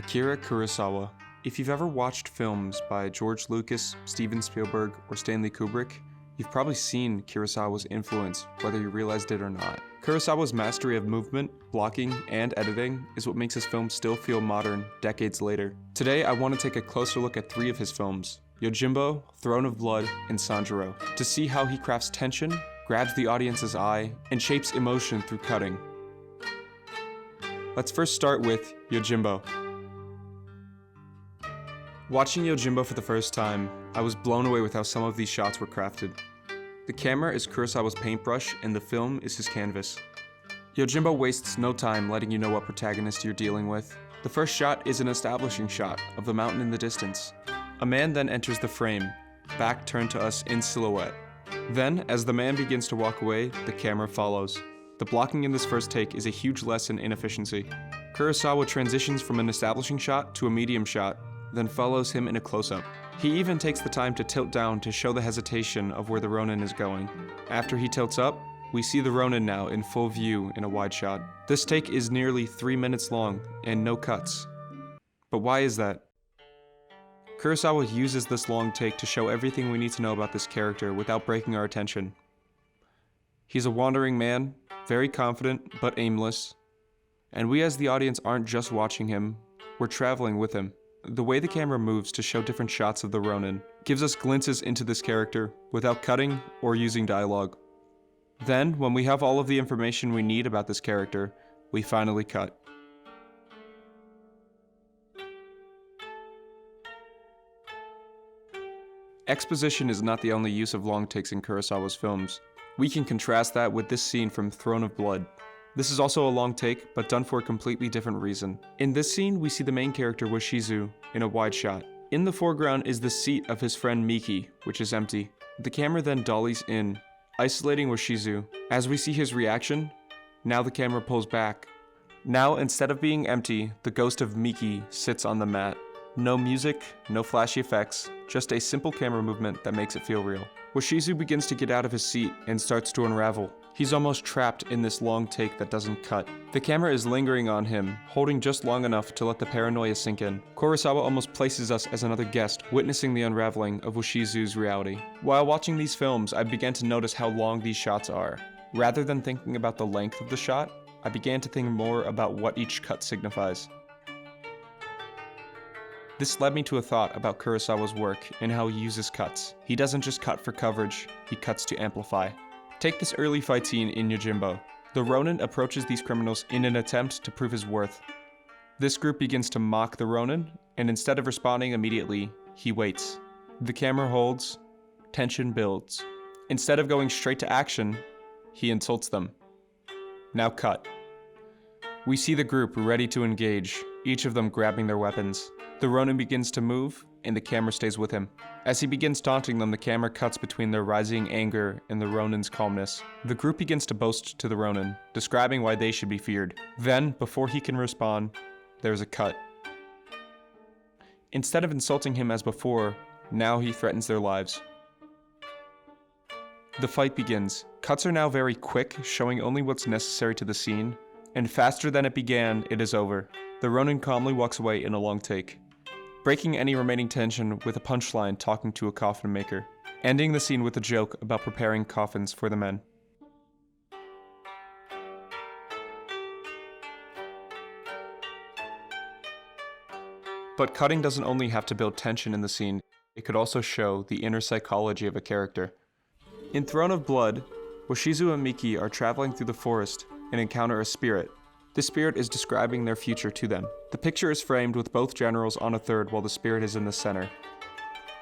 Akira Kurosawa. If you've ever watched films by George Lucas, Steven Spielberg, or Stanley Kubrick, you've probably seen Kurosawa's influence, whether you realized it or not. Kurosawa's mastery of movement, blocking, and editing is what makes his films still feel modern decades later. Today, I want to take a closer look at 3 of his films: Yojimbo, Throne of Blood, and Sanjuro, to see how he crafts tension, grabs the audience's eye, and shapes emotion through cutting. Let's first start with Yojimbo. Watching Yojimbo for the first time, I was blown away with how some of these shots were crafted. The camera is Kurosawa's paintbrush, and the film is his canvas. Yojimbo wastes no time letting you know what protagonist you're dealing with. The first shot is an establishing shot of the mountain in the distance. A man then enters the frame, back turned to us in silhouette. Then, as the man begins to walk away, the camera follows. The blocking in this first take is a huge lesson in efficiency. Kurosawa transitions from an establishing shot to a medium shot, then follows him in a close-up. He even takes the time to tilt down to show the hesitation of where the Ronin is going. After he tilts up, we see the Ronin now in full view in a wide shot. This take is nearly 3 minutes long and no cuts. But why is that? Kurosawa uses this long take to show everything we need to know about this character without breaking our attention. He's a wandering man, very confident but aimless, and we as the audience aren't just watching him, we're traveling with him. The way the camera moves to show different shots of the Ronin gives us glimpses into this character without cutting or using dialogue. Then, when we have all of the information we need about this character, we finally cut. Exposition is not the only use of long takes in Kurosawa's films. We can contrast that with this scene from Throne of Blood. This is also a long take, but done for a completely different reason. In this scene, we see the main character Washizu in a wide shot. In the foreground is the seat of his friend Miki, which is empty. The camera then dollies in, isolating Washizu. As we see his reaction, now the camera pulls back. Now, instead of being empty, the ghost of Miki sits on the mat. No music, no flashy effects, just a simple camera movement that makes it feel real. Washizu begins to get out of his seat and starts to unravel. He's almost trapped in this long take that doesn't cut. The camera is lingering on him, holding just long enough to let the paranoia sink in. Kurosawa almost places us as another guest, witnessing the unraveling of Washizu's reality. While watching these films, I began to notice how long these shots are. Rather than thinking about the length of the shot, I began to think more about what each cut signifies. This led me to a thought about Kurosawa's work and how he uses cuts. He doesn't just cut for coverage, he cuts to amplify. Take this early fight scene in Yojimbo. The Ronin approaches these criminals in an attempt to prove his worth. This group begins to mock the Ronin, and instead of responding immediately, he waits. The camera holds, tension builds. Instead of going straight to action, he insults them. Now cut. We see the group ready to engage, each of them grabbing their weapons. The Ronin begins to move, and the camera stays with him. As he begins taunting them, the camera cuts between their rising anger and the Ronin's calmness. The group begins to boast to the Ronin, describing why they should be feared. Then, before he can respond, there's a cut. Instead of insulting him as before, now he threatens their lives. The fight begins. Cuts are now very quick, showing only what's necessary to the scene, and faster than it began, it is over. The Ronin calmly walks away in a long take, breaking any remaining tension with a punchline talking to a coffin maker, ending the scene with a joke about preparing coffins for the men. But cutting doesn't only have to build tension in the scene, it could also show the inner psychology of a character. In Throne of Blood, Washizu and Miki are traveling through the forest and encounter a spirit. This spirit is describing their future to them. The picture is framed with both generals on a third while the spirit is in the center.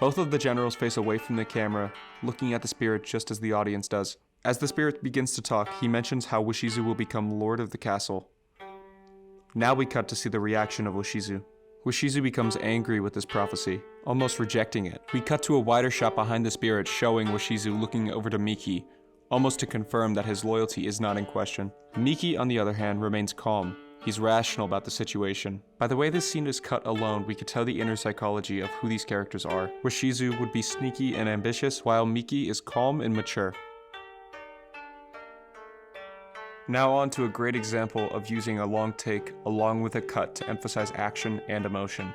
Both of the generals face away from the camera, looking at the spirit just as the audience does. As the spirit begins to talk, he mentions how Washizu will become lord of the castle. Now we cut to see the reaction of Washizu. Washizu becomes angry with this prophecy, almost rejecting it. We cut to a wider shot behind the spirit showing Washizu looking over to Miki, almost to confirm that his loyalty is not in question. Miki, on the other hand, remains calm. He's rational about the situation. By the way this scene is cut alone, we could tell the inner psychology of who these characters are. Washizu would be sneaky and ambitious, while Miki is calm and mature. Now on to a great example of using a long take along with a cut to emphasize action and emotion,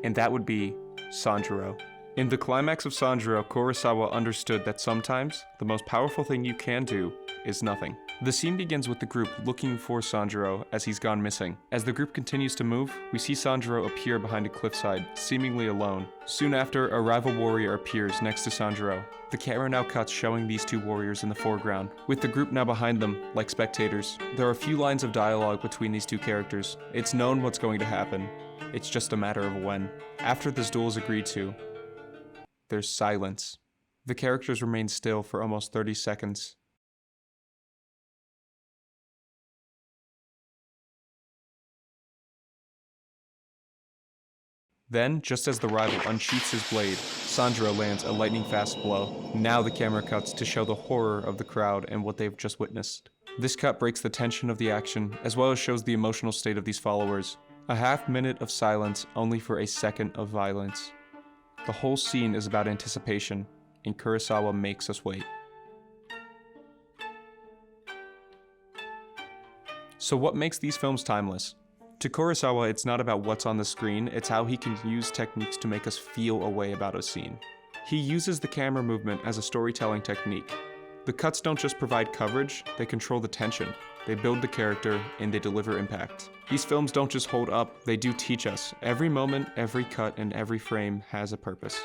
and that would be Sanjuro. In the climax of Sanjuro, Kurosawa understood that sometimes the most powerful thing you can do is nothing. The scene begins with the group looking for Sanjuro as he's gone missing. As the group continues to move, we see Sanjuro appear behind a cliffside, seemingly alone. Soon after, a rival warrior appears next to Sanjuro. The camera now cuts showing these two warriors in the foreground, with the group now behind them, like spectators. There are a few lines of dialogue between these two characters. It's known what's going to happen. It's just a matter of when. After this duel is agreed to, there's silence. The characters remain still for almost 30 seconds. Then, just as the rival unsheaths his blade, Sanjuro lands a lightning-fast blow. Now the camera cuts to show the horror of the crowd and what they've just witnessed. This cut breaks the tension of the action, as well as shows the emotional state of these followers. A half-minute of silence only for a second of violence. The whole scene is about anticipation, and Kurosawa makes us wait. So what makes these films timeless? To Kurosawa, it's not about what's on the screen, it's how he can use techniques to make us feel a way about a scene. He uses the camera movement as a storytelling technique. The cuts don't just provide coverage, they control the tension. They build the character, and they deliver impact. These films don't just hold up, they do teach us. Every moment, every cut, and every frame has a purpose.